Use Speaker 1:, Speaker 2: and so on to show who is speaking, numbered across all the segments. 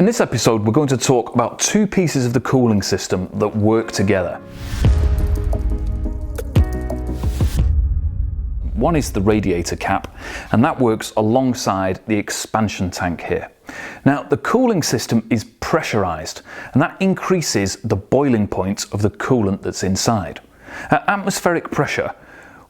Speaker 1: In this episode, we're going to talk about two pieces of the cooling system that work together. One is the radiator cap, and that works alongside the expansion tank here. Now, the cooling system is pressurized, and that increases the boiling point of the coolant that's inside. At atmospheric pressure,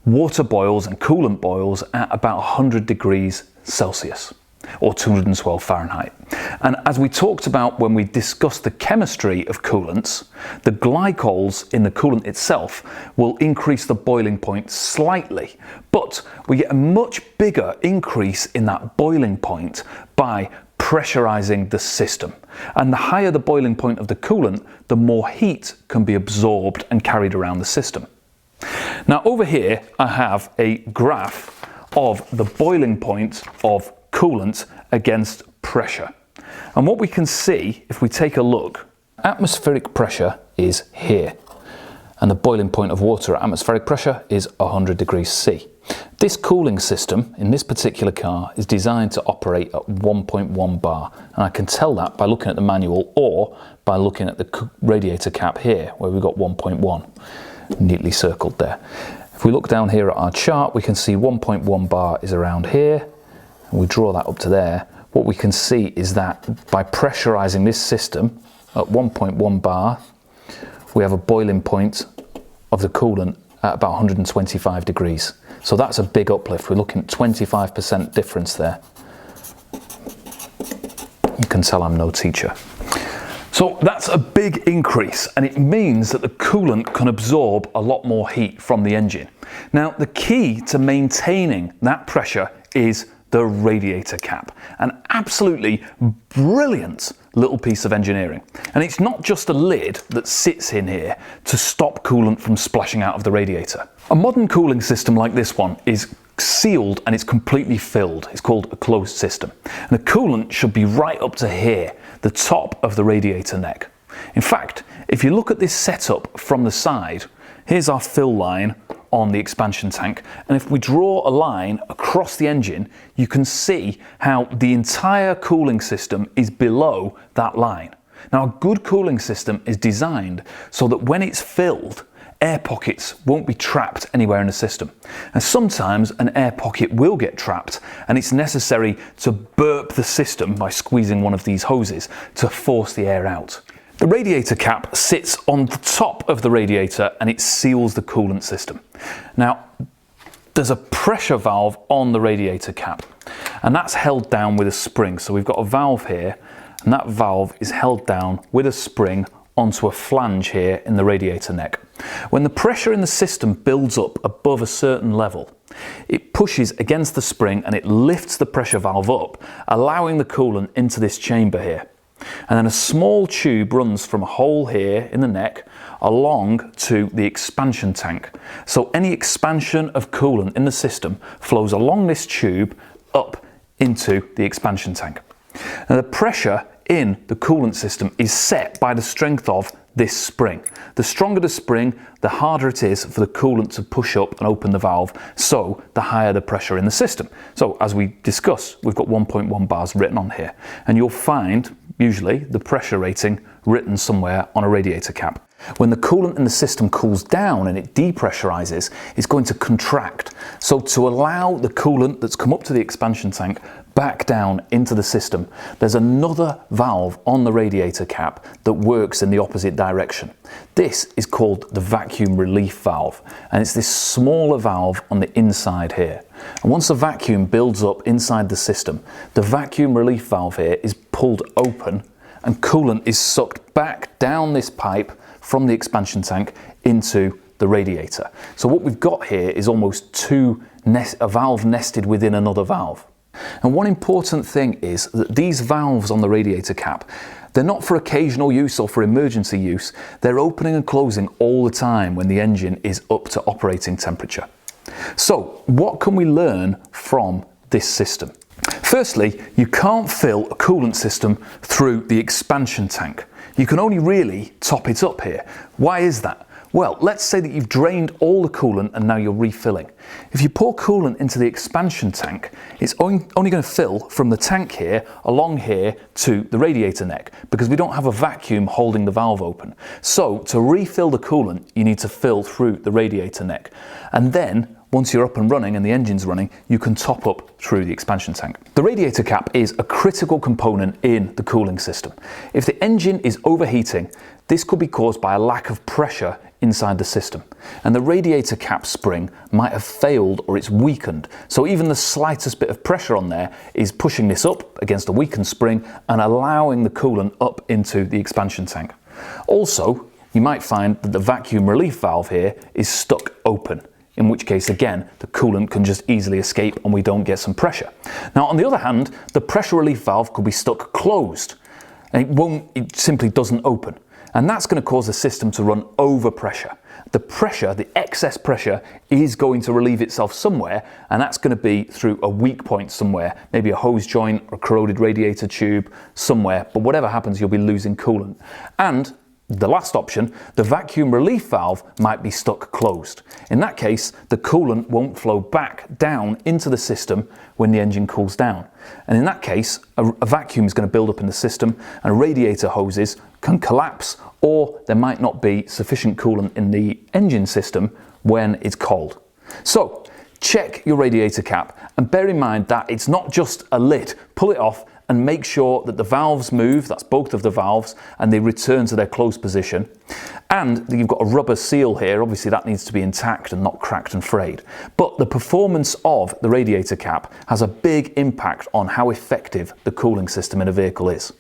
Speaker 1: water boils and coolant boils at about 100 degrees Celsius. Or 212 Fahrenheit. And as we talked about when we discussed the chemistry of coolants, the glycols in the coolant itself will increase the boiling point slightly, but we get a much bigger increase in that boiling point by pressurizing the system. And the higher the boiling point of the coolant, the more heat can be absorbed and carried around the system. Now over here I have a graph of the boiling point of coolant against pressure. And what we can see, if we take a look, atmospheric pressure is here. And the boiling point of water at atmospheric pressure is 100 degrees C. This cooling system in this particular car is designed to operate at 1.1 bar. And I can tell that by looking at the manual or by looking at the radiator cap here, where we've got 1.1 neatly circled there. If we look down here at our chart, we can see 1.1 bar is around here. And we draw that up to there. What we can see is that by pressurizing this system at 1.1 bar, we have a boiling point of the coolant at about 125 degrees. So that's a big uplift. We're looking at 25% difference there. You can tell I'm no teacher. So that's a big increase, and it means that the coolant can absorb a lot more heat from the engine. Now, the key to maintaining that pressure is the radiator cap, an absolutely brilliant little piece of engineering. And it's not just a lid that sits in here to stop coolant from splashing out of the radiator. A modern cooling system like this one is sealed and it's completely filled. It's called a closed system. And the coolant should be right up to here, the top of the radiator neck. In fact, if you look at this setup from the side, here's our fill line on the expansion tank, and if we draw a line across the engine, you can see how the entire cooling system is below that line. Now, a good cooling system is designed so that when it's filled, air pockets won't be trapped anywhere in the system. And sometimes an air pocket will get trapped, and it's necessary to burp the system by squeezing one of these hoses to force the air out. The radiator cap sits on the top of the radiator and it seals the coolant system. Now, there's a pressure valve on the radiator cap, and that's held down with a spring. So we've got a valve here, and that valve is held down with a spring onto a flange here in the radiator neck. When the pressure in the system builds up above a certain level, it pushes against the spring and it lifts the pressure valve up, allowing the coolant into this chamber here. And then a small tube runs from a hole here in the neck along to the expansion tank. So any expansion of coolant in the system flows along this tube up into the expansion tank. Now, the pressure in the coolant system is set by the strength of this spring. The stronger the spring, the harder it is for the coolant to push up and open the valve, so the higher the pressure in the system. So as we discuss, we've got 1.1 bars written on here, and you'll find usually the pressure rating written somewhere on a radiator cap. When the coolant in the system cools down and it depressurizes, it's going to contract. So to allow the coolant that's come up to the expansion tank back down into the system, there's another valve on the radiator cap that works in the opposite direction. This is called the vacuum relief valve, and it's this smaller valve on the inside here. And once the vacuum builds up inside the system, the vacuum relief valve here is pulled open and coolant is sucked back down this pipe from the expansion tank into the radiator. So what we've got here is almost a valve nested within another valve. And one important thing is that these valves on the radiator cap, they're not for occasional use or for emergency use. They're opening and closing all the time when the engine is up to operating temperature. So what can we learn from this system? Firstly, you can't fill a coolant system through the expansion tank. You can only really top it up here. Why is that? Well, let's say that you've drained all the coolant and now you're refilling. If you pour coolant into the expansion tank, it's only going to fill from the tank here, along here to the radiator neck, because we don't have a vacuum holding the valve open. So to refill the coolant, you need to fill through the radiator neck. And then, once you're up and running and the engine's running, you can top up through the expansion tank. The radiator cap is a critical component in the cooling system. If the engine is overheating, this could be caused by a lack of pressure inside the system. And the radiator cap spring might have failed or it's weakened. So even the slightest bit of pressure on there is pushing this up against a weakened spring and allowing the coolant up into the expansion tank. Also, you might find that the vacuum relief valve here is stuck open, in which case, again, the coolant can just easily escape and we don't get some pressure. Now, on the other hand, the pressure relief valve could be stuck closed and it simply doesn't open. And that's going to cause the system to run over pressure. The pressure, the excess pressure, is going to relieve itself somewhere, and that's going to be through a weak point somewhere, maybe a hose joint or a corroded radiator tube somewhere, but whatever happens, you'll be losing coolant. And the last option, the vacuum relief valve might be stuck closed. In that case, the coolant won't flow back down into the system when the engine cools down. And in that case, a vacuum is going to build up in the system and radiator hoses can collapse, or there might not be sufficient coolant in the engine system when it's cold. So check your radiator cap and bear in mind that it's not just a lid. Pull it off and make sure that the valves move, that's both of the valves, and they return to their closed position. And you've got a rubber seal here, obviously that needs to be intact and not cracked and frayed. But the performance of the radiator cap has a big impact on how effective the cooling system in a vehicle is.